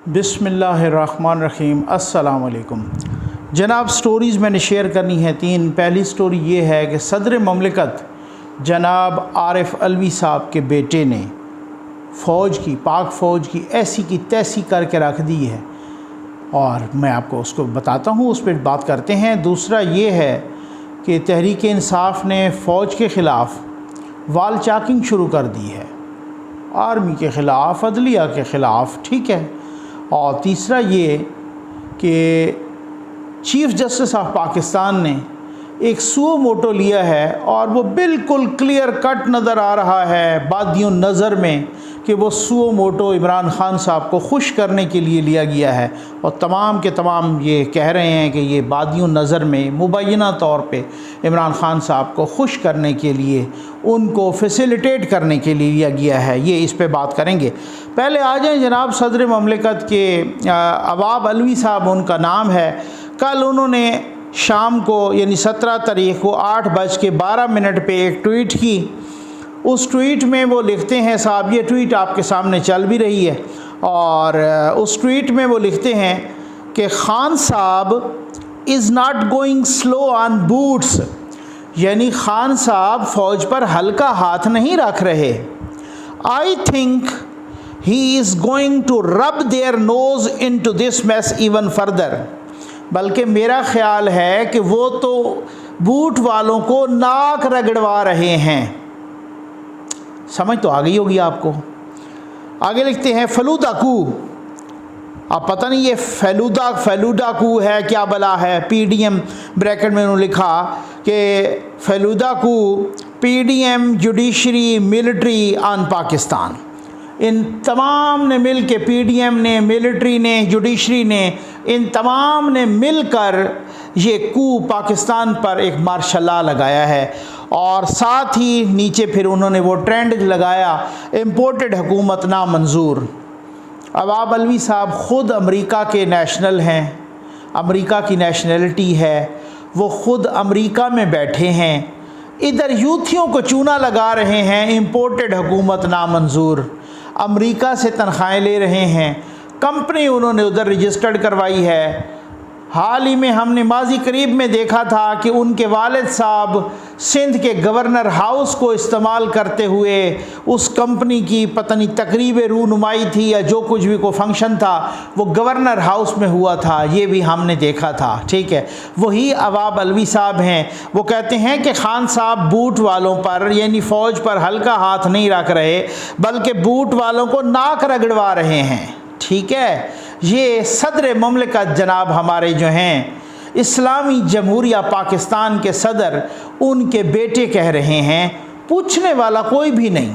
बिस्मिल्लाहिर्रहमानिर्रहीम। अस्सलाम वालेकुम जनाब। स्टोरीज़ मैंने शेयर करनी है तीन। पहली स्टोरी ये है कि सदर ममलिकत जनाब आरिफ अलवी साहब के बेटे ने फ़ौज की, पाक फ़ौज की ऐसी की तैसी करके रख दी है और मैं आपको उसको बताता हूँ, उस पर बात करते हैं। दूसरा ये है कि तहरीक इंसाफ ने फ़ौज के ख़िलाफ़ वाल चाकिंग शुरू कर दी है, आर्मी के ख़िलाफ़, अदलिया के ख़िलाफ़, ठीक है। और तीसरा ये कि चीफ़ जस्टिस ऑफ पाकिस्तान ने एक सुओ मोटो लिया है और वो बिल्कुल क्लियर कट नज़र आ रहा है बादियों नज़र में कि वो सुओ मोटो इमरान ख़ान साहब को खुश करने के लिए लिया गया है। और तमाम के तमाम ये कह रहे हैं कि ये बादियों नज़र में मुबैना तौर पे इमरान ख़ान साहब को खुश करने के लिए, उनको फैसिलिटेट करने के लिए लिया गया है। ये इस पे बात करेंगे। पहले आ जाएँ जनाब सदर ममलिकत के अवाब अलवी साहब उनका नाम है। कल उन्होंने शाम को यानी 17 तारीख को 8:12 पे एक ट्वीट की। उस ट्वीट में वो लिखते हैं, साहब ये ट्वीट आपके सामने चल भी रही है, और उस ट्वीट में वो लिखते हैं कि खान साहब is not going slow on boots, यानी खान साहब फ़ौज पर हल्का हाथ नहीं रख रहे। I think he is going to rub their nose into this mess even further, बल्कि मेरा ख़्याल है कि वो तो बूट वालों को नाक रगड़वा रहे हैं। समझ तो आ गई होगी आपको। आगे लिखते हैं फलूदा कू। अब पता नहीं ये फेलूदा कू है क्या बला है। पीडीएम ब्रैकेट में उन्होंने लिखा कि फेलूदा कू PDM judiciary military on Pakistan. इन तमाम ने मिल के, पीडीएम ने, मिलिट्री ने, जुडिशरी ने, इन तमाम ने मिलकर ये कू पाकिस्तान पर एक मार्शल लॉ लगाया है। और साथ ही नीचे फिर उन्होंने वो ट्रेंड लगाया, इम्पोर्टेड हुकूमत नामंजूर। अवाब अलवी साहब ख़ुद अमेरिका के नेशनल हैं, अमेरिका की नेशनलिटी है, वो ख़ुद अमेरिका में बैठे हैं, इधर यूथियों को चूना लगा रहे हैं, इम्पोर्टेड हुकूमत नामंजूर, अमेरिका से तनख्वाहें ले रहे हैं, कंपनी उन्होंने उधर रजिस्टर्ड करवाई है। हाल ही में हमने माजी करीब में देखा था कि उनके वालिद साहब सिंध के गवर्नर हाउस को इस्तेमाल करते हुए उस कंपनी की पता नहीं तकरीब रूनुमाई थी या जो कुछ भी को फंक्शन था वो गवर्नर हाउस में हुआ था, ये भी हमने देखा था, ठीक है। वही अवाब अलवी साहब हैं। वो कहते हैं कि खान साहब बूट वालों पर यानी फ़ौज पर हल्का हाथ नहीं रख रहे, बल्कि बूट वालों को नाक रगड़वा रहे हैं, ठीक है। ये सदर ममलिकत जनाब हमारे जो हैं इस्लामी जमहूरिया पाकिस्तान के सदर, उनके बेटे कह रहे हैं, पूछने वाला कोई भी नहीं,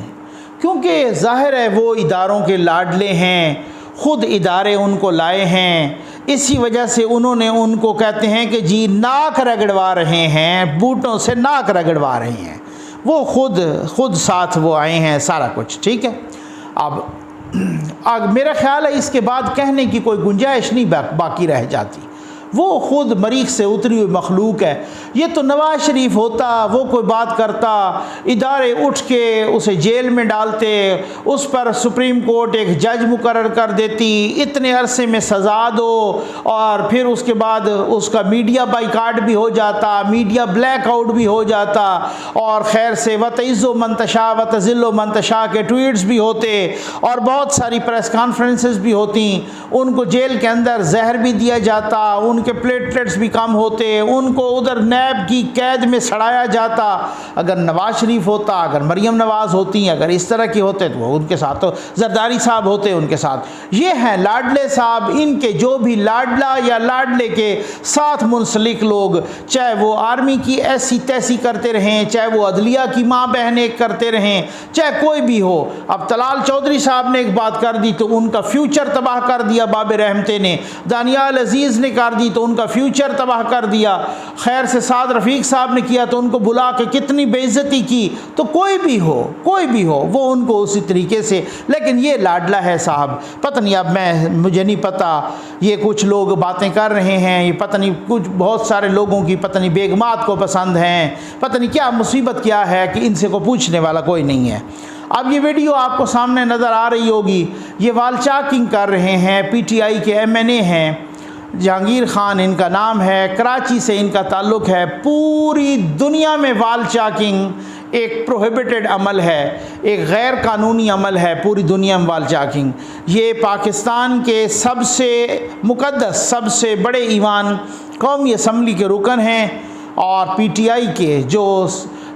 क्योंकि ज़ाहिर है वो इदारों के लाडले हैं, ख़ुद इदारे उनको लाए हैं, इसी वजह से उन्होंने उनको कहते हैं कि जी नाक रगड़वा रहे हैं, बूटों से नाक रगड़वा रहे हैं। वो खुद साथ वो आए हैं, सारा कुछ ठीक है। अब मेरा ख्याल है इसके बाद कहने की कोई गुंजाइश नहीं बाकी रह जाती। वो ख़ुद मरीख से उतरी हुई मखलूक है। ये तो नवाज शरीफ होता, वो कोई बात करता, इदारे उठ के उसे जेल में डालते, उस पर सुप्रीम कोर्ट एक जज मुकर्रर कर देती, इतने अरसे में सज़ा दो, और फिर उसके बाद उसका मीडिया बाइकाट भी हो जाता, मीडिया ब्लैकआउट भी हो जाता, और खैर से वतइज़्ज़ो मंतशा वतज़िल्लो मंतशा के ट्वीट्स भी होते, और बहुत सारी प्रेस कॉन्फ्रेंसेस भी होती, उनको जेल के अंदर जहर भी दिया जाता, उनके प्लेटलेट्स भी कम होते, उनको उधर नैब की कैद में सड़ाया जाता। अगर नवाज शरीफ होता, अगर मरियम नवाज होती, अगर इस तरह की होते तो उनके साथ तो जरदारी साहब होते उनके साथ। ये हैं लाडले साहब, इनके जो भी लाडला या लाडले के साथ मुंसलिक लोग, चाहे वो आर्मी की ऐसी तैसी करते रहें, चाहे वो अदलिया की माँ बहनें करते रहें, चाहे कोई भी हो। अब तलाल चौधरी साहब ने एक बात कर दी तो उनका फ्यूचर तबाह कर दिया बाबर रहमते ने, दानियाल अजीज़ ने कर दी तो उनका फ्यूचर तबाह कर दिया, खैर से साद रफ़ीक साहब ने किया तो उनको बुला के कितनी बेइज्जती की। तो कोई भी हो वो उनको उसी तरीके से, लेकिन ये लाडला है साहब। पता नहीं, अब मुझे नहीं पता, ये कुछ लोग बातें कर रहे हैं, ये पता नहीं कुछ बहुत सारे लोगों की पता नहीं बेगमात को पसंद हैं, पता नहीं क्या मुसीबत क्या है कि इनसे को पूछने वाला कोई नहीं है। अब ये वीडियो आपको सामने नज़र आ रही होगी, ये वालचाकिंग कर रहे हैं, पीटीआई के एमएनए हैं, जहांगीर खान इनका नाम है, कराची से इनका ताल्लुक़ है। पूरी दुनिया में वालचाकिंग एक प्रोहिबिटेड अमल है, एक गैर कानूनी अमल है, पूरी दुनिया में वालचाकिंग। ये पाकिस्तान के सबसे मुक़द्दस, सबसे बड़े ईवान कौमी असम्बली के रुकन हैं और पीटीआई के जो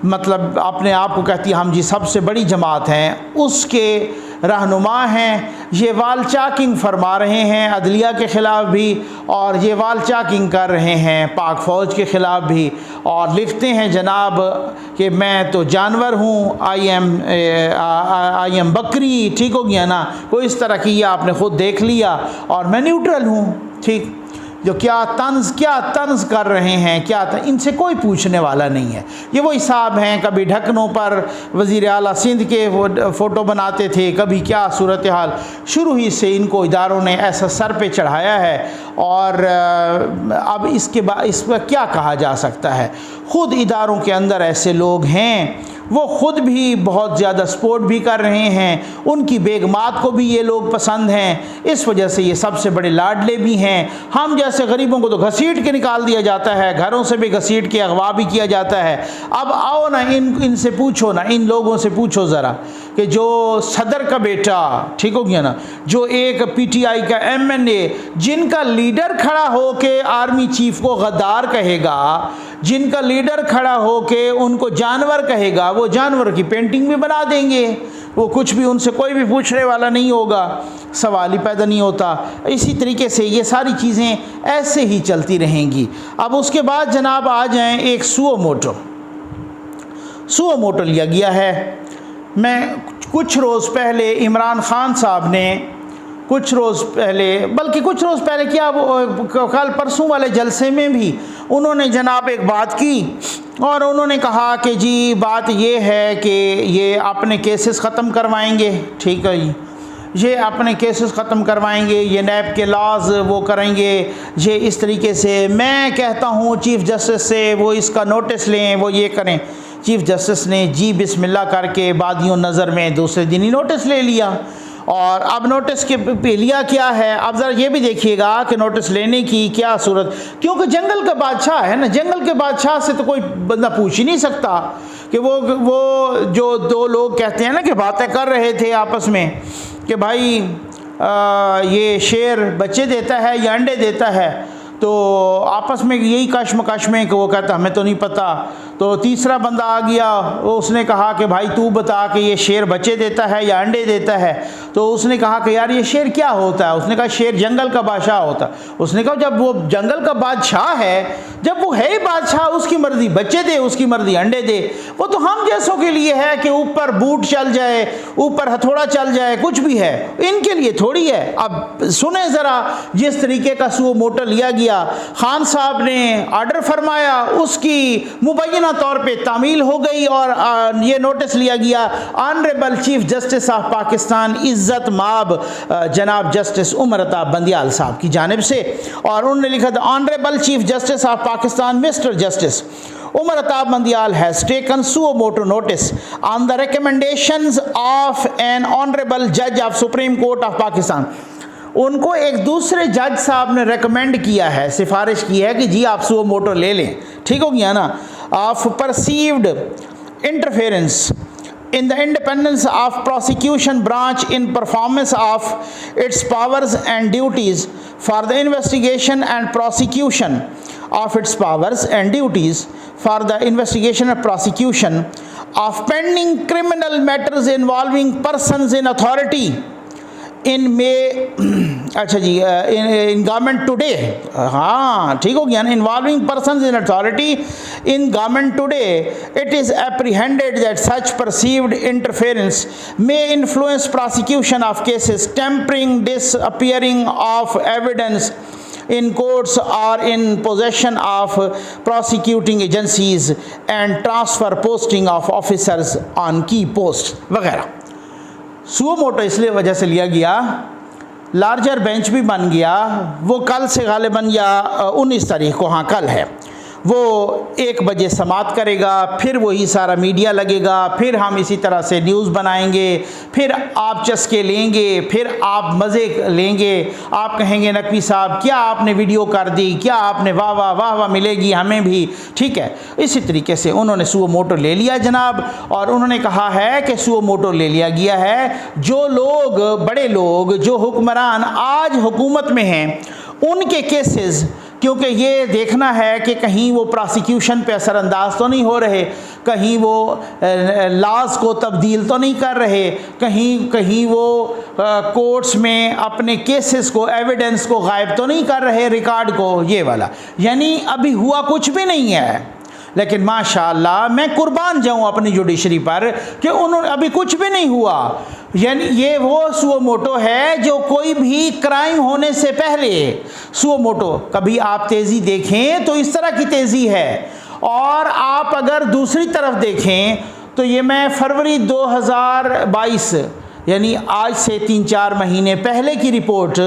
मतलब अपने आप को कहती है हम जी सबसे बड़ी जमात हैं, उसके रहनुमा हैं। ये वालचाकिंग फरमा रहे हैं अदलिया के ख़िलाफ़ भी, और ये वालचाकिंग कर रहे हैं पाक फ़ौज के ख़िलाफ़ भी, और लिखते हैं जनाब कि मैं तो जानवर हूँ, आई एम बकरी, ठीक हो गया ना, कोई इस तरह की, ये आपने ख़ुद देख लिया, और मैं न्यूट्रल हूँ। ठीक, जो क्या तंज कर रहे हैं, इनसे कोई पूछने वाला नहीं है। ये वही साहब हैं, कभी ढक्कनों पर वज़ीर आला सिंध के फ़ोटो बनाते थे, कभी क्या सूरत हाल। शुरू ही से इनको इदारों ने ऐसा सर पे चढ़ाया है, और अब इसके बाद इस पर क्या कहा जा सकता है। ख़ुद इदारों के अंदर ऐसे लोग हैं, वो ख़ुद भी बहुत ज़्यादा सपोर्ट भी कर रहे हैं, उनकी बेगमात को भी ये लोग पसंद हैं, इस वजह से ये सबसे बड़े लाडले भी हैं। हम जैसे गरीबों को तो घसीट के निकाल दिया जाता है, घरों से भी घसीट के अगवा भी किया जाता है। अब आओ ना, इनसे पूछो ना, इन लोगों से पूछो ज़रा कि जो सदर का बेटा, ठीक हो गया ना, जो एक पीटीआई का एमएनए, जिनका लीडर खड़ा हो के आर्मी चीफ को गद्दार कहेगा, जिनका लीडर खड़ा हो के उनको जानवर कहेगा, वो जानवर की पेंटिंग भी बना देंगे, वो कुछ भी, उनसे कोई भी पूछने वाला नहीं होगा, सवाल ही पैदा नहीं होता। इसी तरीके से ये सारी चीज़ें ऐसे ही चलती रहेंगी। अब उसके बाद जनाब आ जाएं, एक सुओ मोटो लिया गया है। मैं कुछ रोज़ पहले इमरान खान साहब ने कुछ रोज़ पहले क्या, कल परसों वाले जलसे में भी उन्होंने जनाब एक बात की, और उन्होंने कहा कि जी बात ये है कि ये अपने केसेस ख़त्म करवाएंगे, ठीक है जी, ये अपने केसेस ख़त्म करवाएंगे, ये नैब के लॉज वो करेंगे, ये इस तरीके से। मैं कहता हूँ चीफ़ जस्टिस से वो इसका नोटिस लें, वो ये करें। चीफ़ जस्टिस ने जी बिस्मिल्लाह करके बादियों नज़र में दूसरे दिन ही नोटिस ले लिया। और अब नोटिस के पे लिया क्या है, अब ज़रा ये भी देखिएगा कि नोटिस लेने की क्या सूरत, क्योंकि जंगल का बादशाह है ना, जंगल के बादशाह से तो कोई बंदा पूछ ही नहीं सकता कि वो जो दो लोग कहते हैं ना कि बातें कर रहे थे आपस में कि भाई ये शेर बच्चे देता है या अंडे देता है, तो आपस में यही कश्मकश में कि वो कहता हमें तो नहीं पता। तो तीसरा बंदा आ गया, उसने कहा कि भाई तू बता कि ये शेर बच्चे देता है या अंडे देता है। तो उसने कहा कि यार ये शेर क्या होता है, उसने कहा शेर जंगल का बादशाह होता है। उसने कहा जब वो जंगल का बादशाह है, जब वो है ही बादशाह, उसकी मर्जी बच्चे दे, उसकी मर्जी अंडे दे, वो तो हम जैसों के लिए है कि ऊपर बूट चल जाए, ऊपर हथौड़ा चल जाए, कुछ भी है, इनके लिए थोड़ी है। अब सुने ज़रा जिस तरीके का सुओ मोटो लिया गया, खान साहब ने आर्डर फरमाया, उसकी मुबैना तौर पे तामील हो गई, और ये नोटिस लिया गया honourable chief justice of Pakistan इज़्ज़त माब जनाब जस्टिस उमर अताब बंदियाल साहब की जानिब से। और उन्होंने लिखा था honourable chief justice of Pakistan mister justice Umar Atab Bandial has taken suo motu notice on the recommendations of an honorable judge of Supreme Court of Pakistan. उनको एक दूसरे जज साहब ने रेकमेंड किया है, सिफारिश की है कि जी आप सुओ मोटो ले लें, ठीक हो गया ना, of perceived interference in the independence of prosecution branch in performance of its powers and duties for the investigation and prosecution of its powers and duties for the investigation and prosecution of pending criminal matters involving persons in authority in May अच्छा जी in government today, हाँ ठीक हो गया ना, involving persons in authority in government today, it is apprehended that such perceived interference may influence prosecution of cases, tempering, disappearing of evidence in courts or in possession of prosecuting agencies, and transfer posting of officers on key posts वगैरह। Suo motu इसलिए वजह से लिया गया, larger bench भी बन गया, वो कल से गालिबन या 19 तारीख को, हाँ कल है, वो 1 बजे समाप्त करेगा, फिर वही सारा मीडिया लगेगा, फिर हम इसी तरह से न्यूज़ बनाएंगे, फिर आप चस्के लेंगे, फिर आप मज़े लेंगे, आप कहेंगे नकवी साहब क्या आपने वीडियो कर दी, क्या आपने वाह वाह वाह वाह मिलेगी हमें भी, ठीक है। इसी तरीके से उन्होंने सुओ मोटो ले लिया जनाब, और उन्होंने कहा है कि सुओ मोटो ले लिया गया है। जो लोग बड़े लोग जो हुक्मरान आज हुकूमत में हैं उनके केसेस, क्योंकि ये देखना है कि कहीं वो प्रोसिक्यूशन पे असरअंदाज तो नहीं हो रहे, कहीं वो लॉज को तब्दील तो नहीं कर रहे, कहीं वो कोर्ट्स में अपने केसेस को, एविडेंस को गायब तो नहीं कर रहे, रिकॉर्ड को, ये वाला। यानी अभी हुआ कुछ भी नहीं है। लेकिन माशाअल्लाह मैं कुर्बान जाऊं अपनी जुडिशरी पर कि उन्होंने अभी कुछ भी नहीं हुआ। यानी ये वो सुओ मोटो है जो कोई भी क्राइम होने से पहले सुओ मोटो, कभी आप तेज़ी देखें तो इस तरह की तेज़ी है, और आप अगर दूसरी तरफ देखें तो ये मैं फरवरी 2022 यानी आज से 3-4 महीने पहले की रिपोर्ट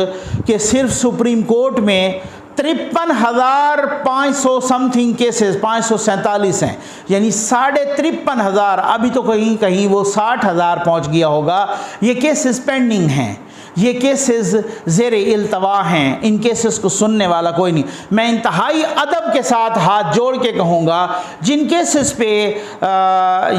कि सिर्फ सुप्रीम कोर्ट में 53,500 समथिंग केसेस, 547 हैं, यानी 53,500, अभी तो कहीं कहीं वो 60,000 पहुंच गया होगा। ये केसेस पेंडिंग हैं, ये केसेस ज़ेर इल्तवा हैं, इन केसेस को सुनने वाला कोई नहीं। मैं इंतहाई अदब के साथ हाथ जोड़ के कहूँगा जिन केसेस पे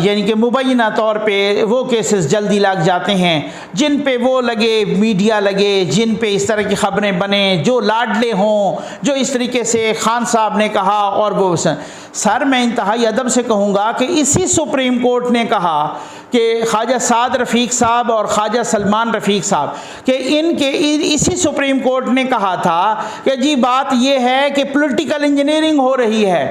यानी कि मुबैना तौर पे वो केसेस जल्दी लग जाते हैं, जिन पे वो लगे मीडिया लगे, जिन पे इस तरह की ख़बरें बने, जो लाडले हों, जो इस तरीके से खान साहब ने कहा, और वो सर मैं इंतहाई अदब से कहूँगा कि इसी सुप्रीम कोर्ट ने कहा कि ख्वाजा साद रफ़ीक साहब और ख्वाजा सलमान रफ़ीक साहब कि इनके इसी सुप्रीम कोर्ट ने कहा था कि जी बात ये है कि पॉलिटिकल इंजीनियरिंग हो रही है।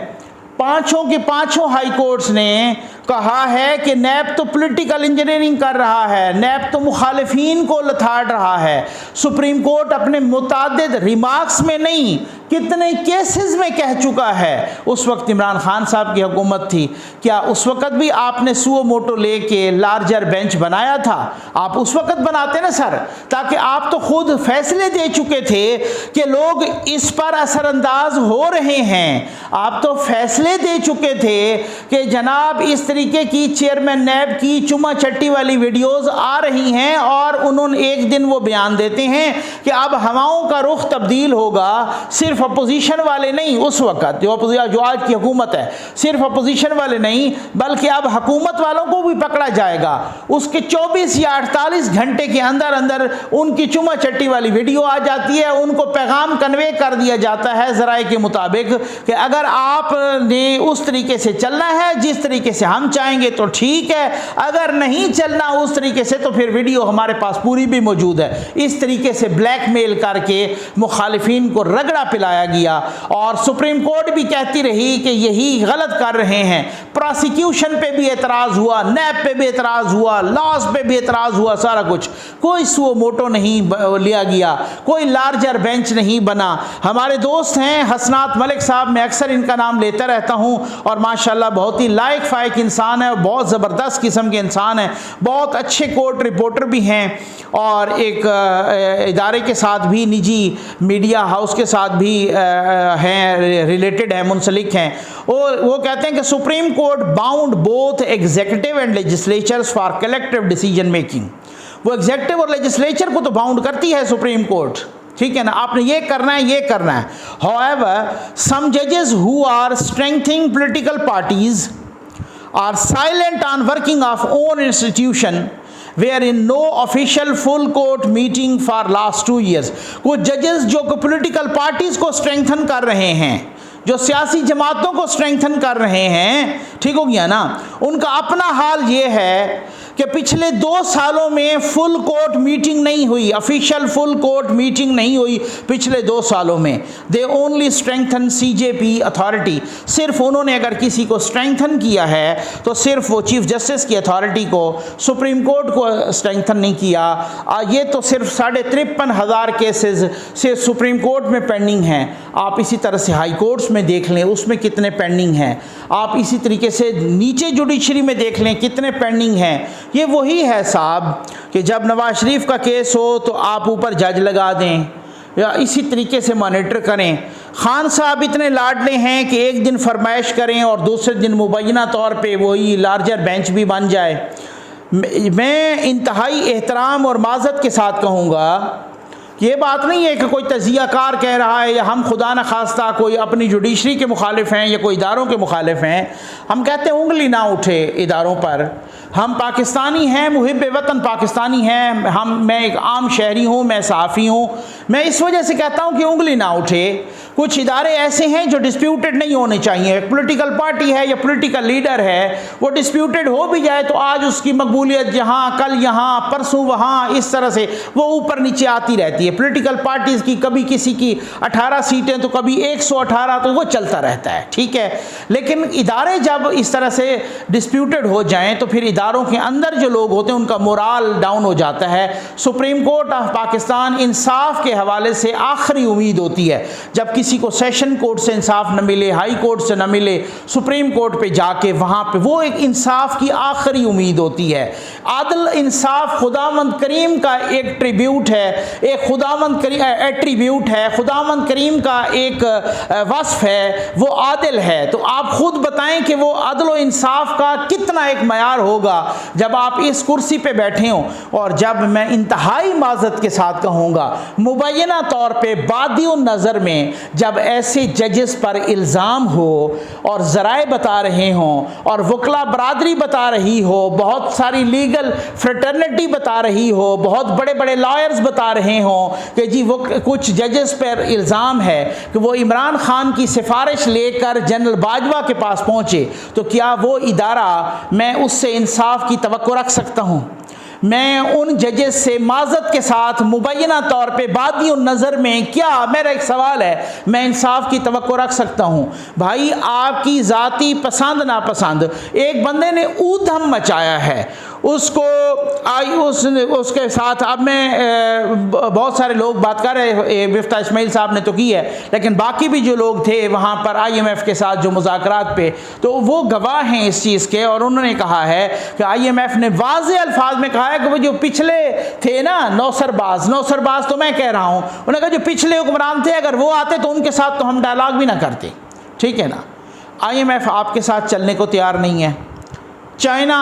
पाँचों के पाँचों हाई कोर्ट्स ने कहा है कि नैब तो पॉलिटिकल इंजीनियरिंग कर रहा है, नैब तो मुखालिफिन को लथाड़ रहा है। सुप्रीम कोर्ट अपने मुतादिद रिमार्क्स में नहीं, कितने केसेस में कह चुका है। उस वक्त इमरान खान साहब की हुकूमत थी, क्या उस वक्त भी आपने सुओ मोटो लेके लार्जर बेंच बनाया था? आप उस वक्त बनाते ना सर, ताकि आप तो खुद फैसले दे चुके थे कि लोग इस पर असरअंदाज हो रहे हैं। आप तो फैसले दे चुके थे कि जनाब इस तरीके की चेयरमैन नैब की चुमा चट्टी वाली वीडियोस आ रही हैं, और उन्होंने एक दिन वो बयान देते हैं कि अब हवाओं का रुख तब्दील होगा। सिर्फ अपोजिशन वाले नहीं, उस वक्त जो आज की हुकूमत है, सिर्फ अपोजिशन वाले नहीं बल्कि अब हुकूमत वालों को भी पकड़ा जाएगा। उसके 24 या 48 घंटे के अंदर अंदर उनकी चुमा चट्टी वाली वीडियो आ जाती है, उनको पैगाम कन्वे कर दिया जाता है ज़राए के मुताबिक कि अगर आपने उस तरीके से चलना है जिस तरीके से हम चाहेंगे तो ठीक है, अगर नहीं चलना उस तरीके से तो फिर वीडियो हमारे पास पूरी भी मौजूद है। इस तरीके से ब्लैकमेल करके मुखालिफिन को रगड़ा पिलाया गया, और सुप्रीम कोर्ट भी कहती रही कि यही गलत कर रहे हैं। प्रोसिक्यूशन पे भी एतराज़ हुआ, नैब पे भी एतराज़ हुआ, लॉज पे भी एतराज़ हुआ, सारा कुछ। कोई सुओ मोटो नहीं लिया गया, कोई लार्जर बेंच नहीं बना। हमारे दोस्त हैं हसनात मलिक साहब, मैं अक्सर इनका नाम लेता रहता हूँ, और माशाल्लाह बहुत ही लायक फायक इंसान है, बहुत ज़बरदस्त किस्म के इंसान हैं, बहुत अच्छे कोर्ट रिपोर्टर भी हैं, और एक इदारे के साथ भी, निजी मीडिया हाउस के साथ भी हैं, रिलेटेड हैं, मुंसलिक हैं। वो कहते हैं कि supreme court bound both executive and legislatures for collective decision making. वो एग्जीक्यूटिव और लेजिस्लेचर को तो बाउंड करती है सुप्रीम कोर्ट, ठीक है ना, आपने ये करना है, ये करना है। However, some judges who are strengthening political parties are silent on working of own institution were in no official full court meeting for last 2 years। कुछ जजेस जो पॉलिटिकल पार्टीज को स्ट्रेंथन कर रहे हैं, जो सियासी जमातों को स्ट्रेंथन कर रहे हैं, ठीक हो गया ना, उनका अपना हाल ये है कि पिछले 2 सालों में फुल कोर्ट मीटिंग नहीं हुई, ऑफिशियल फुल कोर्ट मीटिंग नहीं हुई पिछले 2 सालों में। They only strengthen CJP authority. सिर्फ उन्होंने अगर किसी को स्ट्रेंथन किया है तो सिर्फ वो चीफ जस्टिस की अथॉरिटी को, सुप्रीम कोर्ट को स्ट्रेंथन नहीं किया। ये तो सिर्फ 53,500 केसेस सिर्फ सुप्रीम कोर्ट में पेंडिंग हैं। आप इसी तरह से हाई कोर्ट्स में देख लें, उसमें कितने पेंडिंग हैं। आप इसी तरीके से नीचे जुडिशरी में देख लें कितने पेंडिंग हैं। ये वही है साहब कि जब नवाज शरीफ का केस हो तो आप ऊपर जज लगा दें, या इसी तरीके से मॉनिटर करें। खान साहब इतने लाडले हैं कि एक दिन फरमाइश करें और दूसरे दिन मुबैना तौर पे वही लार्जर बेंच भी बन जाए। मैं इंतहाई एहतराम और माज़रत के साथ कहूँगा, ये बात नहीं है कि कोई तज़ियाकार कह रहा है या हम खुदा न खास्ता कोई अपनी जुडिशरी के मुखालिफ हैं या कोई इदारों के मुखालिफ हैं। हम कहते हैं उंगली ना उठे इदारों पर। हम पाकिस्तानी हैं, मुहिब वतन पाकिस्तानी हैं। मैं एक आम शहरी हूँ, मैं सहाफ़ी हूँ। मैं इस वजह से कहता हूँ कि उंगली ना उठे। कुछ इदारे ऐसे हैं जो डिस्प्यूटेड नहीं होने चाहिए। एक पॉलिटिकल पार्टी है या पॉलिटिकल लीडर है, वो डिस्प्यूटेड हो भी जाए तो आज उसकी मकबूलियत यहाँ, कल यहाँ, परसों वहाँ, इस तरह से वो ऊपर नीचे आती रहती है। पॉलिटिकल पार्टीज़ की कभी किसी की 18 सीटें तो कभी 118, तो वो चलता रहता है, ठीक है। लेकिन इदारे जब इस तरह से डिस्प्यूटेड हो जाएं तो फिर इदारों के अंदर जो लोग होते हैं उनका मोराल डाउन हो जाता है। सुप्रीम कोर्ट ऑफ पाकिस्तान इंसाफ के हवाले से आखिरी उम्मीद होती है। जब किसी को सेशन कोर्ट से इंसाफ न मिले, हाई कोर्ट से न मिले, सुप्रीम कोर्ट पे जाके वहाँ पे वो एक इंसाफ की आखिरी उम्मीद होती है। आदल इंसाफ खुदावंद करीम का एक ट्रिब्यूट है, एक खुदावंद एट्रीब्यूट है, खुदावंद करीम का एक वस्फ है, वो आदिल है। तो आप खुद बताएं कि वो अदल व इंसाफ का कितना एक मयार होगा जब आप इस कुर्सी पे बैठे हों। और जब मैं इंतहाई माज़रत के साथ कहूँगा, मुबैना तौर पे बादियों नज़र में जब ऐसे जजेस पर इल्ज़ाम हो और ज़राए बता रहे हों और वकला बरादरी बता रही हो, बहुत सारी लीगल फ्रेटर्निटी बता रही हो, बहुत बड़े बड़े लॉयर्स बता रहे हों कि जी वो कुछ जजेस पर इल्ज़ाम है कि वो इमरान खान की सिफारिश लेकर जनरल बाजवा के पास पहुँचे, तो क्या वो इदारा मैं उससे इंसाफ की तवक्को रख सकता हूँ? मैं उन जजेस से माज़रत के साथ मुबैना तौर पे बादियों नज़र में क्या, मेरा एक सवाल है, मैं इंसाफ की तवक्को रख सकता हूँ? भाई आपकी ज़ाती पसंद नापसंद, एक बंदे ने ऊधम मचाया है, उसके साथ अब मैं बहुत सारे लोग बात कर रहे, मिफ्ता इस्माइल साहब ने तो की है, लेकिन बाकी भी जो लोग थे वहाँ पर IMF के साथ जो मुज़ाकरात पे, तो वो गवाह हैं इस चीज़ के। और उन्होंने कहा है कि IMF ने वाज़े अल्फाज में कहा है कि वो जो पिछले थे ना नौसरबाज तो मैं कह रहा हूँ, उन्होंने कहा जो पिछले हुक्मरान थे अगर वो आते तो उनके साथ तो हम डायलॉग भी ना करते, ठीक है ना। IMF आपके साथ चलने को तैयार नहीं है, चाइना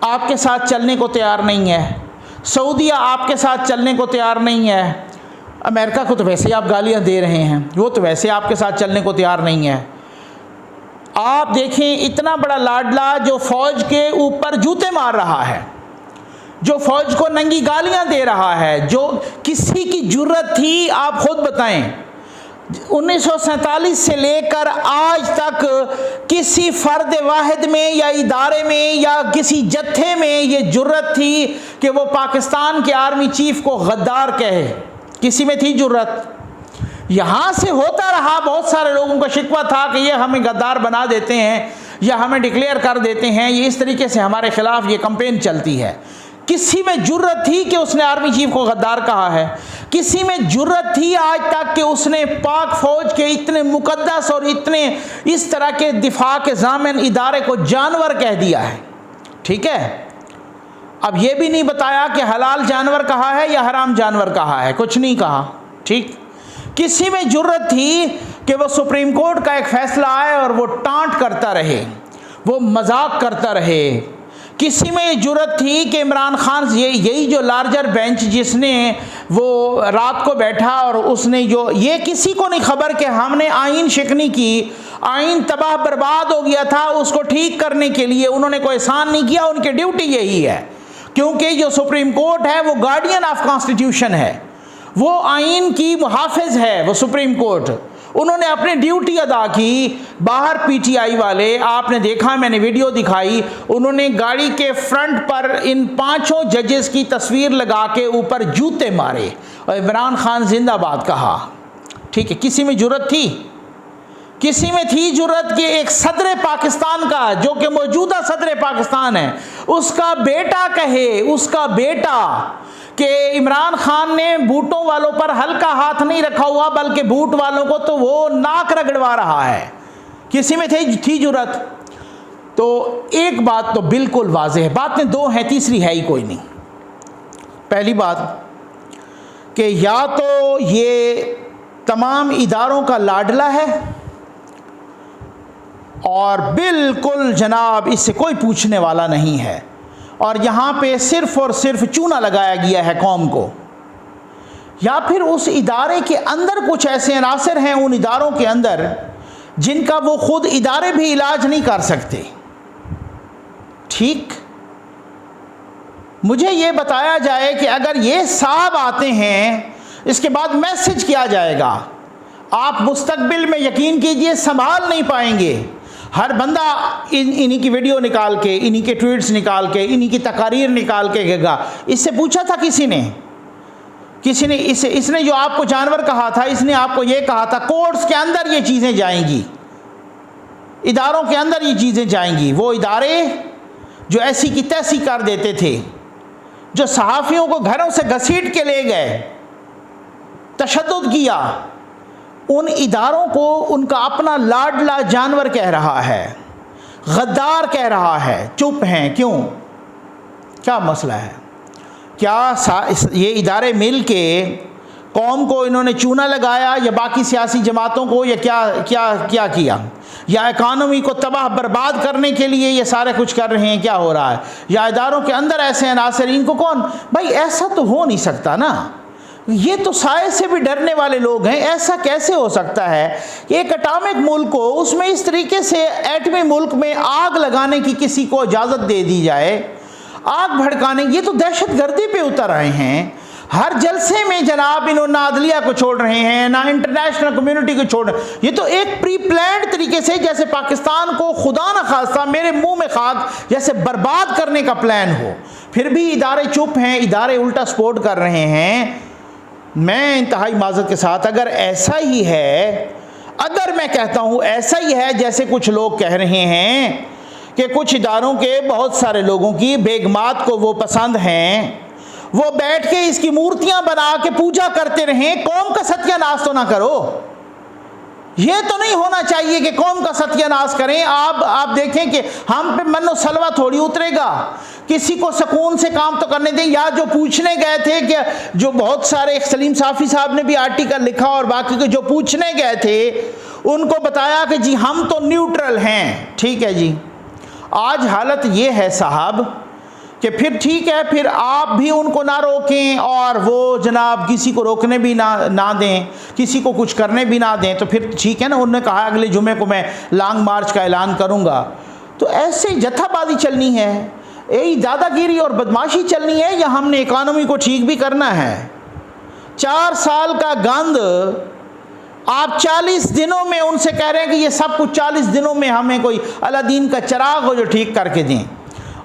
आपके साथ चलने को तैयार नहीं है, सऊदीया आपके साथ चलने को तैयार नहीं है, अमेरिका को तो वैसे ही आप गालियां दे रहे हैं, वो तो वैसे आपके साथ चलने को तैयार नहीं है। आप देखें इतना बड़ा लाडला जो फ़ौज के ऊपर जूते मार रहा है, जो फ़ौज को नंगी गालियां दे रहा है, जो किसी की जुर्रत थी आप खुद बताएं 1947 से लेकर आज तक किसी फ़र्द वाहिद में या इदारे में या किसी जत्थे में ये जुर्रत थी कि वो पाकिस्तान के आर्मी चीफ को गद्दार कहे? किसी में थी जुर्रत? यहाँ से होता रहा, बहुत सारे लोगों का शिकवा था कि ये हमें गद्दार बना देते हैं या हमें डिक्लेयर कर देते हैं, ये इस तरीके से हमारे ख़िलाफ़ ये कैंपेन चलती है। किसी में जुर्रत थी कि उसने आर्मी चीफ को गद्दार कहा है? किसी में जुर्रत थी आज तक कि उसने पाक फौज के इतने मुकद्दस और इतने इस तरह के दिफा के ज़ामिन इदारे को जानवर कह दिया है? ठीक है, अब ये भी नहीं बताया कि हलाल जानवर कहा है या हराम जानवर कहा है, कुछ नहीं कहा, ठीक। किसी में जुर्रत थी कि वो सुप्रीम कोर्ट का एक फैसला आए और वो टांट करता रहे, वो मजाक करता रहे। किसी में ये जुर्रत थी कि इमरान खान यही जो लार्जर बेंच जिसने वो रात को बैठा और उसने जो ये किसी को नहीं खबर कि हमने आइन शिकनी की, आइन तबाह बर्बाद हो गया था, उसको ठीक करने के लिए उन्होंने कोई एहसान नहीं किया। उनकी ड्यूटी यही है, क्योंकि जो सुप्रीम कोर्ट है वो गार्डियन ऑफ कॉन्स्टिट्यूशन है, वो आइन की मुहाफिज है वो सुप्रीम कोर्ट। उन्होंने अपनी ड्यूटी अदा की। बाहर PTI वाले, आपने देखा, मैंने वीडियो दिखाई, उन्होंने गाड़ी के फ्रंट पर इन 5 जजेस की तस्वीर लगा के ऊपर जूते मारे और इमरान खान जिंदाबाद कहा, ठीक है। किसी में जुर्रत थी? किसी में थी जुर्रत कि एक सदर पाकिस्तान का, जो कि मौजूदा सदर पाकिस्तान है, उसका बेटा कहे, उसका बेटा कि इमरान खान ने बूटों वालों पर हल्का हाथ नहीं रखा हुआ बल्कि बूट वालों को तो वो नाक रगड़वा रहा है? किसी में थी जुर्रत? तो एक बात तो बिल्कुल वाज़ेह है, बातें दो हैं, तीसरी है ही कोई नहीं। पहली बात कि या तो ये तमाम इदारों का लाडला है और बिल्कुल जनाब इससे कोई पूछने वाला नहीं है। और यहाँ पे सिर्फ़ और सिर्फ चूना लगाया गया है कौम को, या फिर उस इदारे के अंदर कुछ ऐसे अनासर हैं उन इदारों के अंदर जिनका वो खुद इदारे भी इलाज नहीं कर सकते। ठीक, मुझे ये बताया जाए कि अगर ये साहब आते हैं इसके बाद मैसेज किया जाएगा, आप मुस्तकबिल में यकीन कीजिए संभाल नहीं पाएंगे। हर बंदा इन्हीं की वीडियो निकाल के, इन्हीं के ट्वीट्स निकाल के, इन्हीं की तकारीर निकाल के कहेगा। इससे पूछा था किसी ने इसने जो आपको जानवर कहा था, इसने आपको ये कहा था कोर्ट्स के अंदर ये चीज़ें जाएंगी, इदारों के अंदर ये चीज़ें जाएंगी। वो इदारे जो ऐसी की तैसी कर देते थे, जो सहाफ़ियों को घरों से घसीट के ले गए, तशद्दुद किया, उन इदारों को उनका अपना लाडला जानवर कह रहा है, गद्दार कह रहा है। चुप हैं क्यों? क्या मसला है? क्या ये इदारे मिल के कौम को इन्होंने चूना लगाया, या बाकी सियासी जमातों को, या क्या किया? या इकानमी को तबाह बर्बाद करने के लिए ये सारे कुछ कर रहे हैं? क्या हो रहा है? या इदारों के अंदर ऐसे अनासर, इनको कौन? भाई ऐसा तो हो नहीं सकता ना, ये तो साए से भी डरने वाले लोग हैं। ऐसा कैसे हो सकता है कि एक एटॉमिक मुल्क को, उसमें इस तरीके से एटमी मुल्क में आग लगाने की किसी को इजाज़त दे दी जाए, आग भड़काने? ये तो दहशत गर्दी पे उतर आए हैं। हर जलसे में जनाब इन्होंने ना अदलिया को छोड़ रहे हैं, ना इंटरनेशनल कम्युनिटी को छोड़ रहे हैं। ये तो एक प्री प्लान्ड तरीके से, जैसे पाकिस्तान को खुदा न खास्ता मेरे मुंह में खाक जैसे बर्बाद करने का प्लान हो। फिर भी इदारे चुप हैं, इदारे उल्टा सपोर्ट कर रहे हैं। मैं इंतहाई माज़रत के साथ, अगर ऐसा ही है, अगर मैं कहता हूँ ऐसा ही है जैसे कुछ लोग कह रहे हैं कि कुछ इदारों के बहुत सारे लोगों की बेगमात को वो पसंद हैं, वो बैठ के इसकी मूर्तियां बना के पूजा करते रहें, कौम का सत्यानाश तो ना करो। ये तो नहीं होना चाहिए कि कौम का सत्यानाश करें। आप देखें कि हम पे मन्नो सलवा थोड़ी उतरेगा, किसी को सुकून से काम तो करने दें। या जो पूछने गए थे कि जो बहुत सारे, सलीम साफ़ी साहब ने भी आर्टिकल लिखा और बाकी के जो पूछने गए थे उनको बताया कि जी हम तो न्यूट्रल हैं। ठीक है जी, आज हालत ये है साहब कि फिर ठीक है, फिर आप भी उनको ना रोकें और वो जनाब किसी को रोकने भी ना दें, किसी को कुछ करने भी ना दें, तो फिर ठीक है ना। उन्होंने कहा अगले जुमे को मैं लॉन्ग मार्च का ऐलान करूंगा। तो ऐसे जत्थाबाजी चलनी है, यही दादागिरी और बदमाशी चलनी है, या हमने इकानमी को ठीक भी करना है? 4 साल का गंद आप 40 दिनों में उनसे कह रहे हैं कि ये सब कुछ 40 दिनों में हमें कोई अलादीन का चिराग हो जो ठीक करके दें,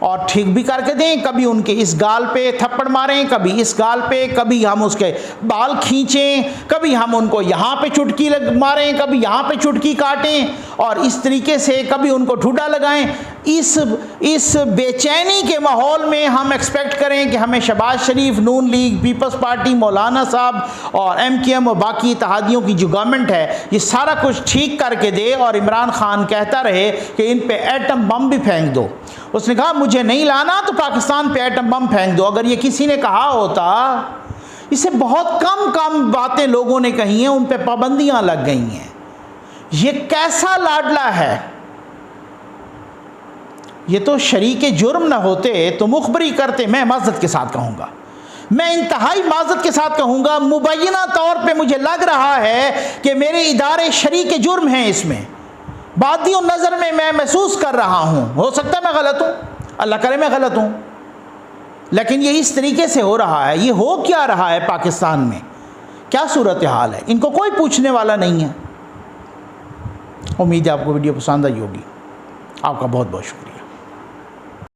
और ठीक भी करके दें। कभी उनके इस गाल पे थप्पड़ मारें, कभी इस गाल पे, कभी हम उसके बाल खींचें, कभी हम उनको यहाँ पे चुटकी मारें, कभी यहाँ पे चुटकी काटें, और इस तरीके से कभी उनको ठुड्डा लगाएं। इस बेचैनी के माहौल में हम एक्सपेक्ट करें कि हमें शहबाज शरीफ, नून लीग, पीपल्स पार्टी, मौलाना साहब और MKM और बाकी इत्तेहादियों की जो गवर्नमेंट है ये सारा कुछ ठीक करके दे, और इमरान खान कहता रहे कि इन पे एटम बम भी फेंक दो। उसने कहा मुझे नहीं लाना तो पाकिस्तान पे एटम बम फेंक दो। अगर ये किसी ने कहा होता, इसे बहुत कम बातें लोगों ने कही हैं, उन पे पाबंदियां लग गई हैं। ये कैसा लाडला है? ये तो शरीके जुर्म ना होते तो मुखबरी करते। मैं माज़रत के साथ कहूँगा, मैं इंतहाई माज़रत के साथ कहूँगा, मुबैना तौर पे मुझे लग रहा है कि मेरे इदारे शरीके जुर्म हैं। इसमें बादियों नज़र में मैं महसूस कर रहा हूँ, हो सकता है मैं गलत हूँ, अल्लाह करे मैं गलत हूँ, लेकिन ये इस तरीके से हो रहा है। ये हो क्या रहा है पाकिस्तान में? क्या सूरत हाल है? इनको कोई पूछने वाला नहीं है। उम्मीद है आपको वीडियो पसंद आई होगी। आपका बहुत बहुत शुक्रिया।